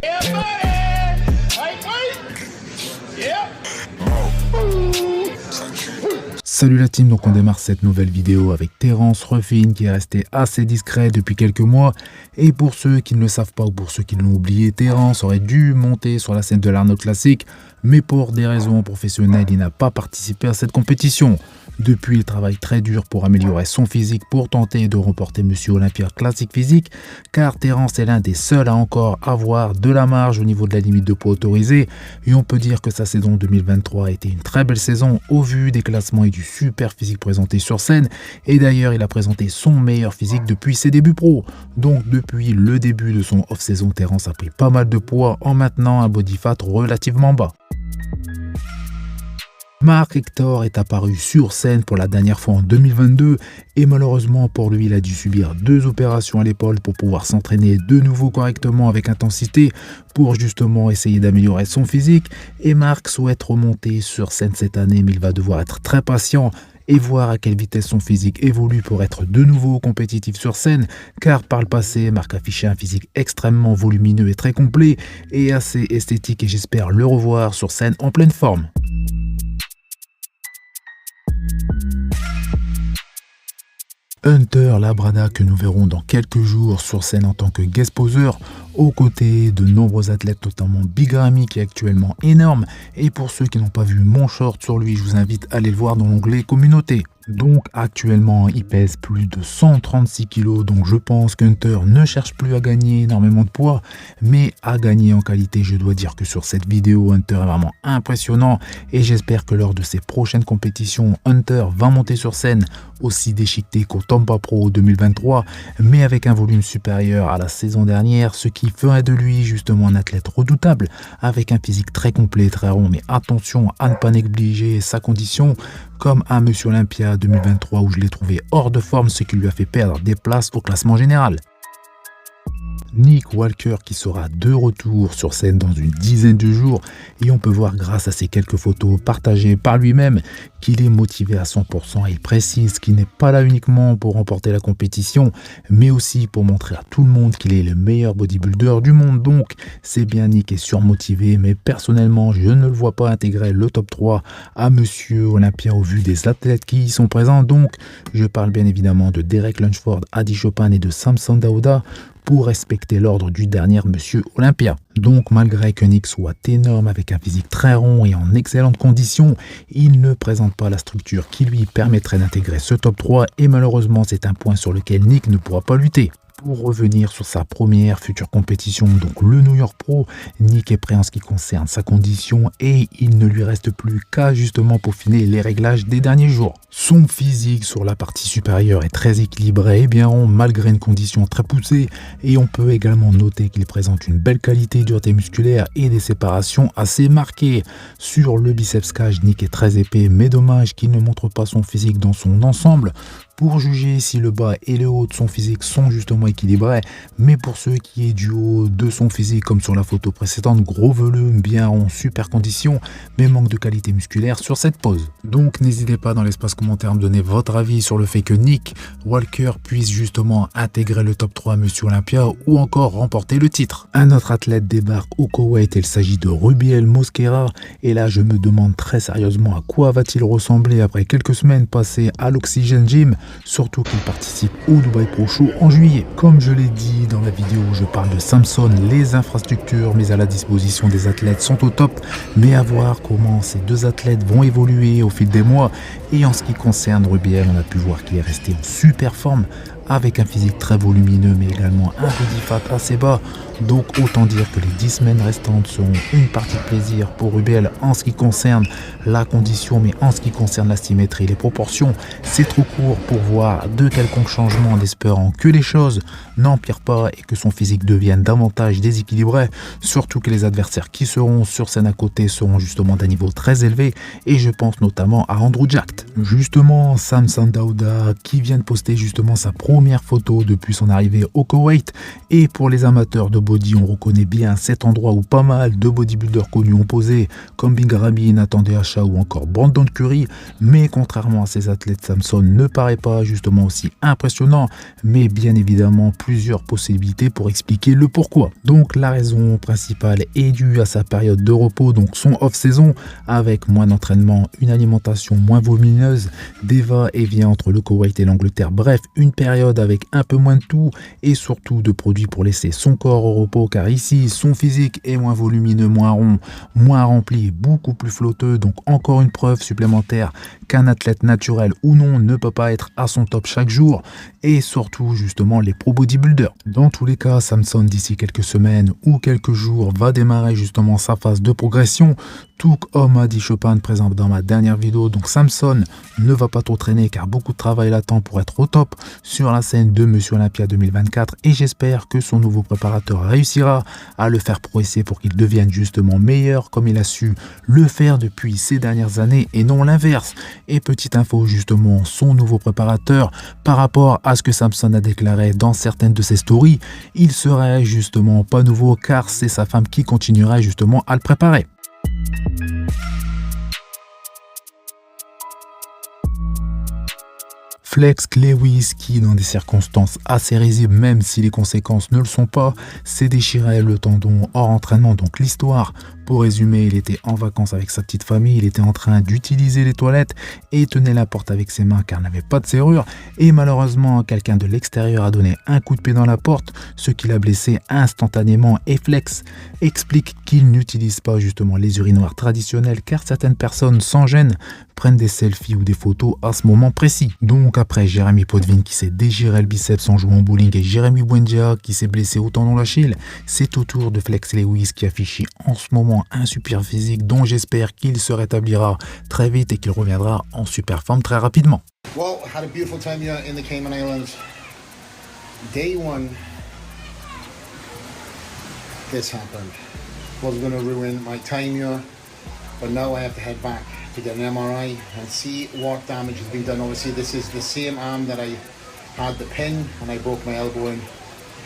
Yeah, buddy. Wait. Yeah. Salut la team, donc on démarre cette nouvelle vidéo avec Terence Ruffin qui est resté assez discret depuis quelques mois. Et pour ceux qui ne le savent pas ou pour ceux qui l'ont oublié, Terence aurait dû monter sur la scène de l'Arnold Classic, mais pour des raisons professionnelles, il n'a pas participé à cette compétition. Depuis, il travaille très dur pour améliorer son physique pour tenter de remporter Monsieur Olympia Classic Physique, car Terence est l'un des seuls à encore avoir de la marge au niveau de la limite de poids autorisée, et on peut dire que sa saison 2023 a été une très belle saison au vu des classements et du super physique présenté sur scène, et d'ailleurs il a présenté son meilleur physique depuis ses débuts pro. Donc depuis le début de son off-saison, Terence a pris pas mal de poids en maintenant un body fat relativement bas. Mark Hector est apparu sur scène pour la dernière fois en 2022 et malheureusement pour lui il a dû subir 2 opérations à l'épaule pour pouvoir s'entraîner de nouveau correctement avec intensité pour justement essayer d'améliorer son physique, et Mark souhaite remonter sur scène cette année, mais il va devoir être très patient et voir à quelle vitesse son physique évolue pour être de nouveau compétitif sur scène, car par le passé, Mark affichait un physique extrêmement volumineux et très complet et assez esthétique, et j'espère le revoir sur scène en pleine forme. Hunter Labrada, que nous verrons dans quelques jours sur scène en tant que guest poseur, aux côtés de nombreux athlètes, notamment Big Ramy qui est actuellement énorme, et pour ceux qui n'ont pas vu mon short sur lui, je vous invite à aller le voir dans l'onglet communauté. Donc actuellement il pèse plus de 136 kg, donc je pense qu'Hunter ne cherche plus à gagner énormément de poids, mais à gagner en qualité. Je dois dire que sur cette vidéo, Hunter est vraiment impressionnant, et j'espère que lors de ses prochaines compétitions, Hunter va monter sur scène aussi déchiqueté qu'au Tampa Pro 2023, mais avec un volume supérieur à la saison dernière, ce qui ferait de lui justement un athlète redoutable, avec un physique très complet, très rond, mais attention à ne pas négliger sa condition, comme à Monsieur Olympia 2023 où je l'ai trouvé hors de forme, ce qui lui a fait perdre des places au classement général. Nick Walker qui sera de retour sur scène dans une dizaine de jours, et on peut voir grâce à ces quelques photos partagées par lui-même qu'il est motivé à 100%, et il précise qu'il n'est pas là uniquement pour remporter la compétition mais aussi pour montrer à tout le monde qu'il est le meilleur bodybuilder du monde. Donc c'est bien, Nick est surmotivé, mais personnellement je ne le vois pas intégrer le top 3 à Monsieur Olympia au vu des athlètes qui y sont présents. Donc je parle bien évidemment de Derek Lunsford, Adi Chopin et de Samson Dauda, pour respecter l'ordre du dernier Monsieur Olympia. Donc malgré que Nick soit énorme avec un physique très rond et en excellente condition, il ne présente pas la structure qui lui permettrait d'intégrer ce top 3, et malheureusement c'est un point sur lequel Nick ne pourra pas lutter. Pour revenir sur sa première future compétition, donc le New York Pro, Nick est prêt en ce qui concerne sa condition et il ne lui reste plus qu'à justement peaufiner les réglages des derniers jours. Son physique sur la partie supérieure est très équilibré et bien rond malgré une condition très poussée, et on peut également noter qu'il présente une belle qualité de dureté musculaire et des séparations assez marquées. Sur le biceps cage, Nick est très épais, mais dommage qu'il ne montre pas son physique dans son ensemble pour juger si le bas et le haut de son physique sont justement équilibrés, mais pour ceux qui est du haut de son physique comme sur la photo précédente, gros volume, bien rond, super condition, mais manque de qualité musculaire sur cette pose. Donc n'hésitez pas dans l'espace commentaire à me donner votre avis sur le fait que Nick Walker puisse justement intégrer le top 3 à Monsieur Olympia ou encore remporter le titre. Un autre athlète débarque au Koweït, et il s'agit de Rubiel Mosquera, et là je me demande très sérieusement à quoi va-t-il ressembler après quelques semaines passées à l'Oxygen Gym, surtout qu'il participe au Dubai Pro Show en juillet. Comme je l'ai dit dans la vidéo où je parle de Samson, les infrastructures mises à la disposition des athlètes sont au top, mais à voir comment ces deux athlètes vont évoluer au fil des mois. Et en ce qui concerne Rubiel, on a pu voir qu'il est resté en super forme, avec un physique très volumineux mais également un body fat assez bas. Donc autant dire que les 10 semaines restantes seront une partie de plaisir pour Rubiel en ce qui concerne la condition, mais en ce qui concerne la symétrie et les proportions, c'est trop court pour voir de quelconques changements, en espérant que les choses n'empirent pas et que son physique devienne davantage déséquilibré, surtout que les adversaires qui seront sur scène à côté seront justement d'un niveau très élevé, et je pense notamment à Andrew Jacked. Justement, Samson Dauda qui vient de poster justement sa pro premières photos depuis son arrivée au Koweït. Et pour les amateurs de body, on reconnaît bien cet endroit où pas mal de bodybuilders connus ont posé, comme Big Ramy, Nathan Dehacha ou encore Brandon Curry. Mais contrairement à ces athlètes, Samson ne paraît pas justement aussi impressionnant, mais bien évidemment plusieurs possibilités pour expliquer le pourquoi. Donc la raison principale est due à sa période de repos, donc son off-saison, avec moins d'entraînement, une alimentation moins volumineuse, des va-et-vient entre le Koweït et l'Angleterre, bref, une période avec un peu moins de tout et surtout de produits pour laisser son corps au repos, car ici son physique est moins volumineux, moins rond, moins rempli, beaucoup plus flotteux, donc encore une preuve supplémentaire qu'un athlète naturel ou non ne peut pas être à son top chaque jour, et surtout justement les pro bodybuilders. Dans tous les cas, Samson d'ici quelques semaines ou quelques jours va démarrer justement sa phase de progression, tout comme a dit Chopin présent dans ma dernière vidéo. Donc Samson ne va pas trop traîner car beaucoup de travail l'attend pour être au top sur la scène de Monsieur Olympia 2024, et j'espère que son nouveau préparateur réussira à le faire progresser pour qu'il devienne justement meilleur comme il a su le faire depuis ces dernières années et non l'inverse. Et petite info justement, son nouveau préparateur, par rapport à ce que Samson a déclaré dans certaines de ses stories, il serait justement pas nouveau car c'est sa femme qui continuerait justement à le préparer. Flex Lewis, qui dans des circonstances assez risibles, même si les conséquences ne le sont pas, s'est déchiré le tendon hors entraînement. Donc l'histoire, pour résumer, il était en vacances avec sa petite famille, il était en train d'utiliser les toilettes et tenait la porte avec ses mains car il n'avait pas de serrure, et malheureusement quelqu'un de l'extérieur a donné un coup de pied dans la porte, ce qui l'a blessé instantanément. Et Flex explique qu'il n'utilise pas justement les urinoirs traditionnels car certaines personnes sans gêne prennent des selfies ou des photos à ce moment précis. Donc après Jérémy Potvin qui s'est déchiré le biceps en jouant au bowling et Jérémy Buendia qui s'est blessé au tendon d'Achille, c'est au tour de Flex Lewis qui affiche en ce moment un super physique dont j'espère qu'il se rétablira très vite et qu'il reviendra en super forme très rapidement. Well, had a beautiful time here in the Cayman Islands. Day one, this happened. Was going to ruin my time here, but now I have to head back to get an MRI and see what damage has been done. Obviously, this is the same arm that I had the pin and I broke my elbow in.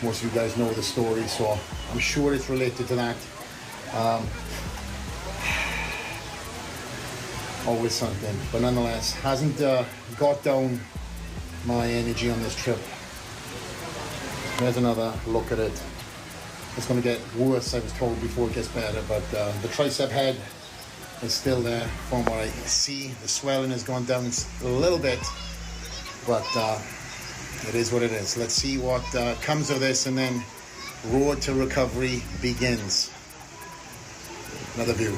Most of you guys know the story, so I'm sure it's related to that. Always something, but nonetheless, hasn't got down my energy on this trip. There's another look at it. It's going to get worse, I was told, before it gets better, but the tricep head is still there from what I see. The swelling has gone down a little bit, but it is what it is. Let's see what comes of this, and then road to recovery begins. Another view.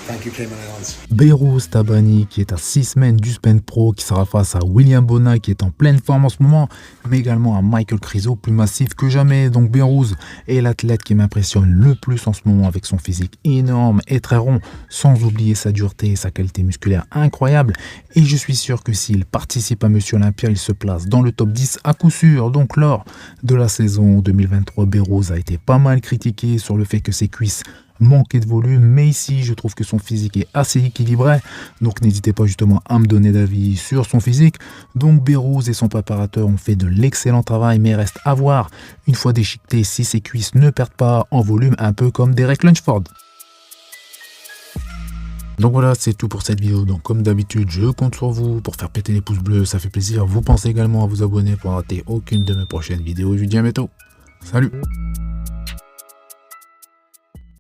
Thank you, Cayman Islands. Behrouz Tabani qui est à 6 semaines du Spen Pro, qui sera face à William Bona qui est en pleine forme en ce moment, mais également à Michael Krizo plus massif que jamais. Donc Behrouz est l'athlète qui m'impressionne le plus en ce moment avec son physique énorme et très rond, sans oublier sa dureté et sa qualité musculaire incroyable. Et je suis sûr que s'il participe à Monsieur Olympia, il se place dans le top 10 à coup sûr. Donc lors de la saison 2023, Behrouz a été pas mal critiqué sur le fait que ses cuisses manquer de volume, mais ici je trouve que son physique est assez équilibré, donc n'hésitez pas justement à me donner d'avis sur son physique. Donc Behrouz et son préparateur ont fait de l'excellent travail, mais reste à voir une fois déchiqueté si ses cuisses ne perdent pas en volume, un peu comme Derek Lunsford. Donc voilà, c'est tout pour cette vidéo. Donc comme d'habitude, je compte sur vous pour faire péter les pouces bleus, ça fait plaisir. Vous pensez également à vous abonner pour ne rater aucune de mes prochaines vidéos. Je vous dis à bientôt. Salut!